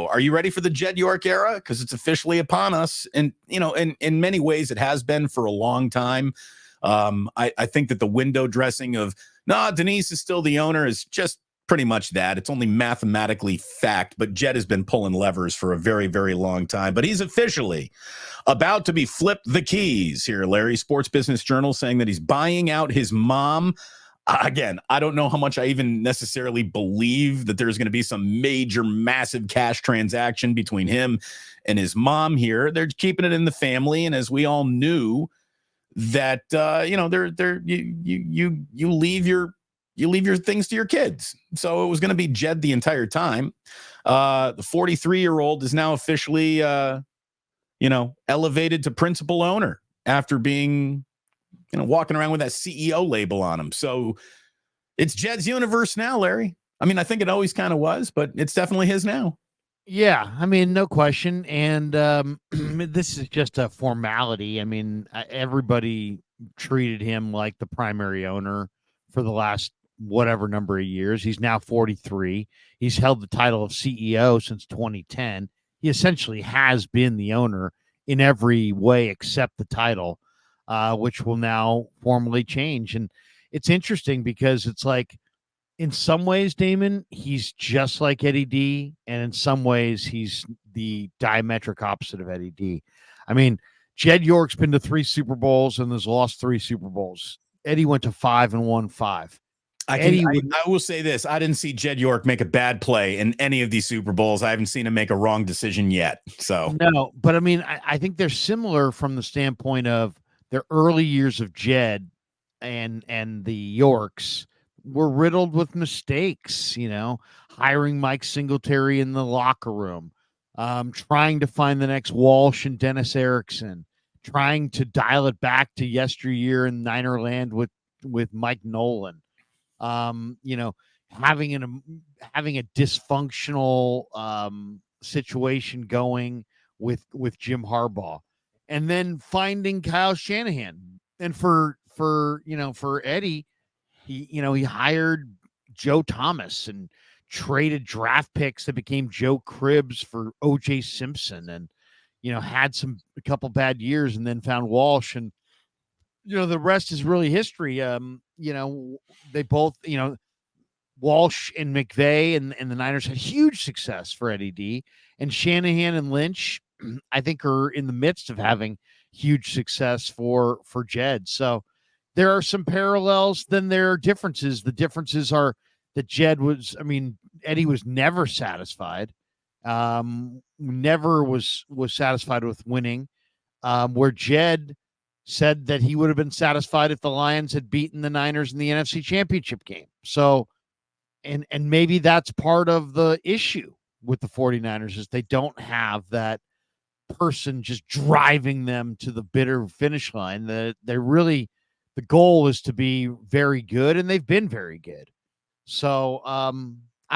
So are you ready for the Jed York era? Because it's officially upon us. And, in many ways, it has been for a long time. I think that the window dressing of, Denise is still the owner is just pretty much that. It's only mathematically fact, but Jed has been pulling levers for a very, very long time. But he's officially about to be flipped the keys here, Larry. Sports Business Journal saying that he's buying out his mom. Again, I don't know how much I even necessarily believe that there's going to be some major, massive cash transaction between him and his mom here. They're keeping it in the family, and as we all knew, that you leave your things to your kids. So it was going to be Jed the entire time. The 43-year-old is now officially, elevated to principal owner after being, walking around with that CEO label on him. So it's Jed's universe now, Larry. I mean, I think it always kind of was, but it's definitely his now. Yeah, I mean, no question. And this is just a formality. I mean, everybody treated him like the primary owner for the last whatever number of years. He's now 43. He's held the title of CEO since 2010. He essentially has been the owner in every way except the title, which will now formally change. And it's interesting because it's like, in some ways, Damon, he's just like Eddie D, and in some ways, he's the diametric opposite of Eddie D. I mean, Jed York's been to 3 Super Bowls and has lost 3 Super Bowls. Eddie went to 5 and won 5. I will say this. I didn't see Jed York make a bad play in any of these Super Bowls. I haven't seen him make a wrong decision yet. So no, but I mean, I think they're similar from the standpoint of their early years of Jed and the Yorks were riddled with mistakes, hiring Mike Singletary in the locker room, trying to find the next Walsh and Dennis Erickson, trying to dial it back to yesteryear in Niner land with Mike Nolan, having a dysfunctional situation going with Jim Harbaugh, and then finding Kyle Shanahan. And for Eddie, he hired Joe Thomas and traded draft picks that became Joe Cribbs for O.J. Simpson, and had a couple bad years, and then found Walsh, and the rest is really history. They both, Walsh and McVay and the Niners had huge success for Eddie D, and Shanahan and Lynch, I think, are in the midst of having huge success for Jed. So there are some parallels, then there are differences. The differences are that Eddie was never satisfied, never was satisfied with winning, where Jed said that he would have been satisfied if the Lions had beaten the Niners in the NFC Championship game. So, and maybe that's part of the issue with the 49ers is they don't have that person just driving them to the bitter finish line. The goal is to be very good, and they've been very good. So I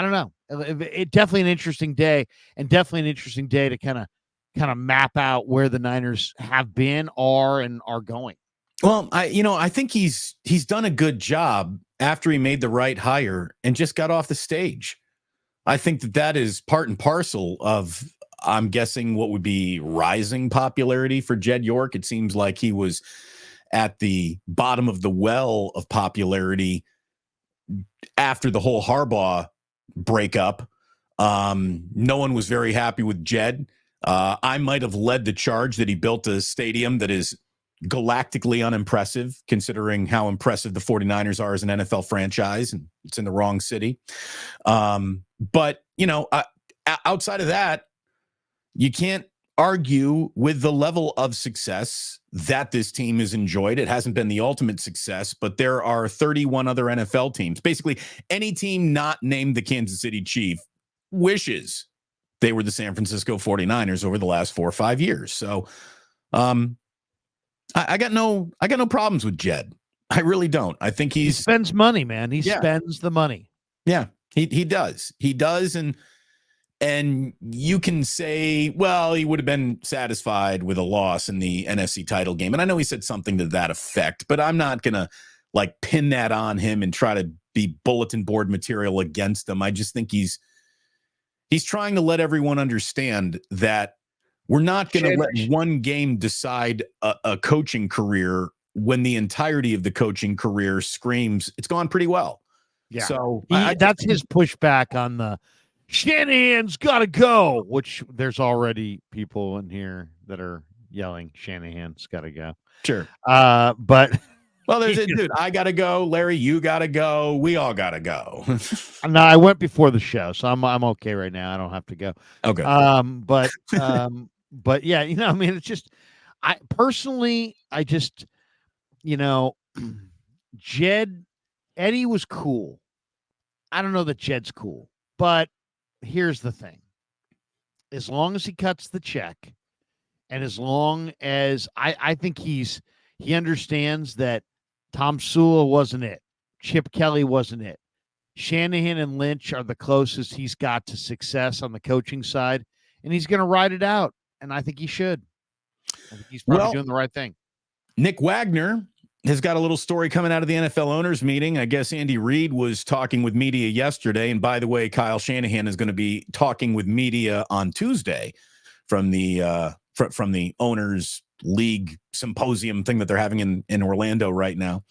don't know. It definitely an interesting day, and definitely an interesting day to kind of map out where the Niners have been, are going. Well, I think he's done a good job after he made the right hire and just got off the stage. I think that is part and parcel of, I'm guessing, what would be rising popularity for Jed York. It seems like he was at the bottom of the well of popularity after the whole Harbaugh breakup. No one was very happy with Jed. I might have led the charge that he built a stadium that is galactically unimpressive, considering how impressive the 49ers are as an NFL franchise, and it's in the wrong city. But, outside of that, you can't argue with the level of success that this team has enjoyed. It hasn't been the ultimate success, but there are 31 other NFL teams. Basically, any team not named the Kansas City Chief wishes they were the San Francisco 49ers over the last 4 or 5 years. So I got no problems with Jed. I really don't. I think he spends money, man. He spends the money. Yeah, he does. He does. And you can say, well, he would have been satisfied with a loss in the NFC title game. And I know he said something to that effect, but I'm not going to pin that on him and try to be bulletin board material against him. I just think he's He's trying to let everyone understand that we're not going to let one game decide a coaching career when the entirety of the coaching career screams it's gone pretty well. Yeah. So that's his pushback on the Shanahan's got to go, which there's already people in here that are yelling Shanahan's got to go. Sure. But well, there's a dude. I got to go. Larry, you got to go. We all got to go. No, I went before the show, so I'm okay right now. I don't have to go. Okay. But yeah, I mean, it's just I just, Eddie was cool. I don't know that Jed's cool, but here's the thing. As long as he cuts the check, and as long as I think he understands that Tom Sula wasn't it. Chip Kelly wasn't it. Shanahan and Lynch are the closest he's got to success on the coaching side, and he's going to ride it out, and I think he should. I think he's probably doing the right thing. Nick Wagner has got a little story coming out of the NFL owners meeting. I guess Andy Reid was talking with media yesterday. And by the way, Kyle Shanahan is going to be talking with media on Tuesday from the owners league symposium thing that they're having in Orlando right now.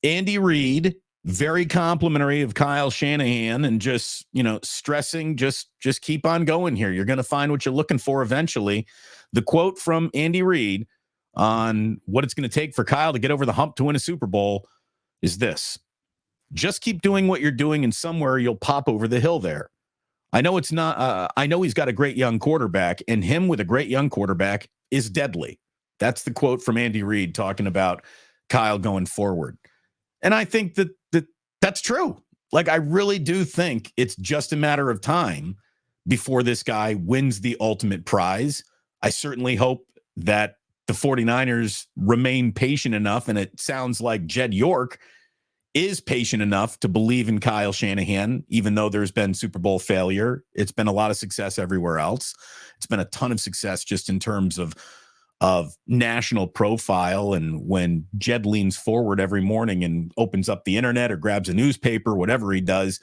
Andy Reid, very complimentary of Kyle Shanahan and just, stressing, just keep on going here. You're going to find what you're looking for eventually. The quote from Andy Reid on what it's going to take for Kyle to get over the hump to win a Super Bowl is this: just keep doing what you're doing, and somewhere you'll pop over the hill there. I know it's not, I know he's got a great young quarterback, and him with a great young quarterback is deadly. That's the quote from Andy Reid talking about Kyle going forward. And I think that's true. Like, I really do think it's just a matter of time before this guy wins the ultimate prize. I certainly hope that the 49ers remain patient enough, and it sounds like Jed York is patient enough to believe in Kyle Shanahan, even though there's been Super Bowl failure. It's been a lot of success everywhere else. It's been a ton of success just in terms of national profile. And when Jed leans forward every morning and opens up the internet or grabs a newspaper, whatever he does,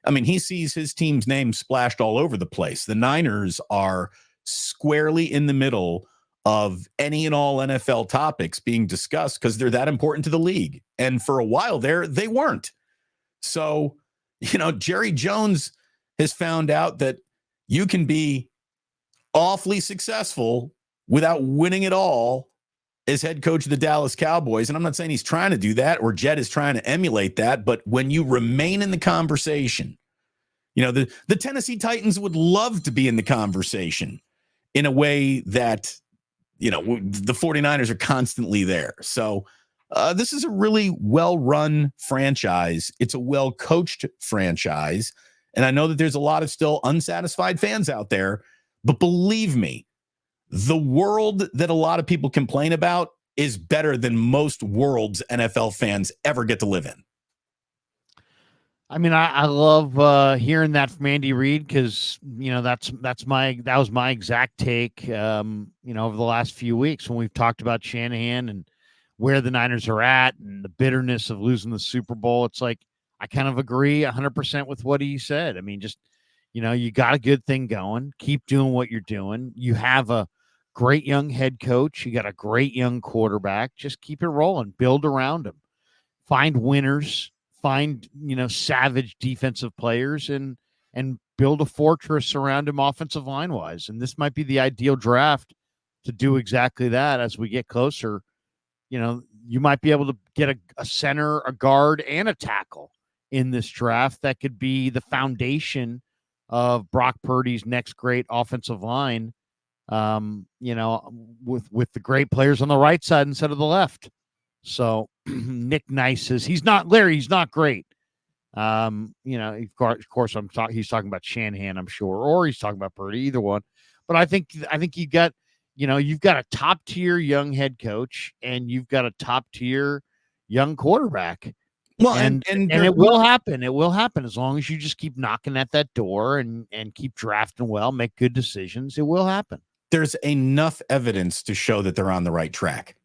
I mean, he sees his team's name splashed all over the place. The Niners are squarely in the middle of any and all NFL topics being discussed because they're that important to the league. And for a while there, they weren't. So, Jerry Jones has found out that you can be awfully successful without winning it all as head coach of the Dallas Cowboys. And I'm not saying he's trying to do that or Jed is trying to emulate that, but when you remain in the conversation, the Tennessee Titans would love to be in the conversation in a way that, the 49ers are constantly there. So this is a really well-run franchise. It's a well-coached franchise. And I know that there's a lot of still unsatisfied fans out there, but believe me, the world that a lot of people complain about is better than most worlds NFL fans ever get to live in. I mean, I love hearing that from Andy Reid because that was my exact take. Over the last few weeks when we've talked about Shanahan and where the Niners are at and the bitterness of losing the Super Bowl. It's like I kind of agree 100% with what he said. I mean, just you got a good thing going. Keep doing what you're doing. You have a great young head coach. You got a great young quarterback. Just keep it rolling. Build around him. Find winners. Find, savage defensive players and build a fortress around him offensive line wise. And this might be the ideal draft to do exactly that as we get closer. You might be able to get a center, a guard, and a tackle in this draft that could be the foundation of Brock Purdy's next great offensive line, with the great players on the right side instead of the left. So Nick Nice says he's not great. Of course he's talking about Shanahan, I'm sure, or he's talking about Purdy, either one. But I think you've got a top tier young head coach and you've got a top tier young quarterback. Well, and it will happen. It will happen as long as you just keep knocking at that door and keep drafting well, make good decisions. It will happen. There's enough evidence to show that they're on the right track.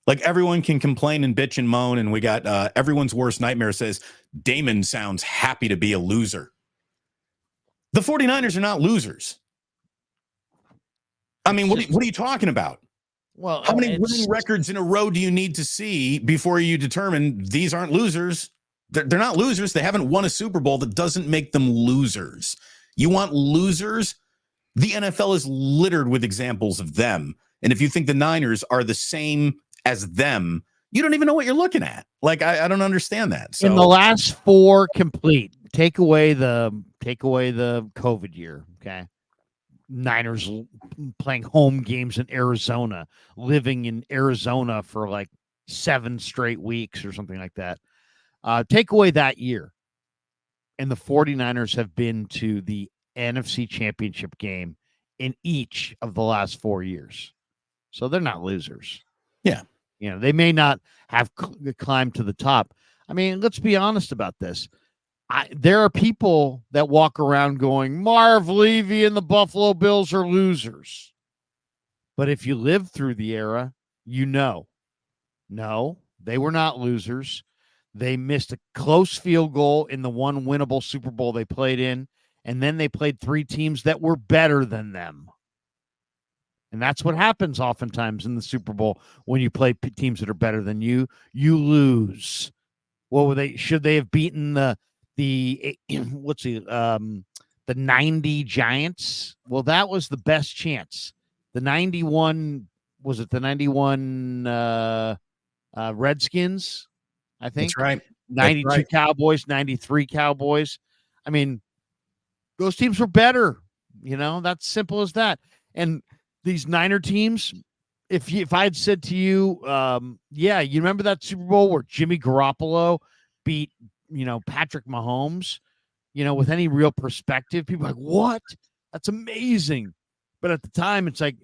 Like, everyone can complain and bitch and moan, and we got everyone's worst nightmare says Damon sounds happy to be a loser. The 49ers are not losers. I mean, what are you talking about? Well, how many winning records in a row do you need to see before you determine these aren't losers? They're not losers. They haven't won a Super Bowl. That doesn't make them losers. You want losers? The NFL is littered with examples of them. And if you think the Niners are the same as them, you don't even know what you're looking at. Like, I don't understand that. So in the last 4 complete, take away the COVID year, okay? Niners playing home games in Arizona, living in Arizona for like 7 straight weeks or something like that. Take away that year, and the 49ers have been to the NFC Championship game in each of the last 4 years. So they're not losers. Yeah. You know, they may not have climbed to the top. I mean, let's be honest about this. There are people that walk around going, Marv Levy and the Buffalo Bills are losers. But if you lived through the era, you know, no, they were not losers. They missed a close field goal in the one winnable Super Bowl they played in, and then they played 3 teams that were better than them. And that's what happens oftentimes in the Super Bowl when you play teams that are better than you. You lose. What were they? Should they have beaten the 90 Giants? Well, that was the best chance. The 91, was it the 91 Redskins? I think. That's right. 92 right. Cowboys, 93 Cowboys. I mean, those teams were better. You know, that's simple as that. And these Niner teams, if I had said to you, yeah, you remember that Super Bowl where Jimmy Garoppolo beat, Patrick Mahomes, with any real perspective, people are like, what? That's amazing. But at the time, it's like,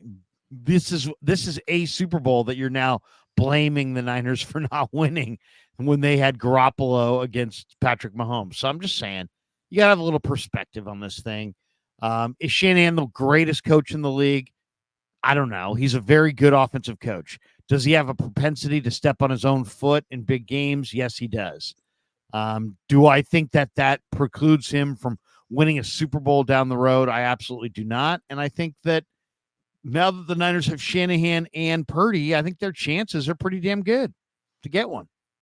this is a Super Bowl that you're now blaming the Niners for not winning when they had Garoppolo against Patrick Mahomes. So I'm just saying, you got to have a little perspective on this thing. Is Shanahan the greatest coach in the league? I don't know. He's a very good offensive coach. Does he have a propensity to step on his own foot in big games? Yes, he does. Do I think that precludes him from winning a Super Bowl down the road? I absolutely do not. And I think that now that the Niners have Shanahan and Purdy, I think their chances are pretty damn good to get one.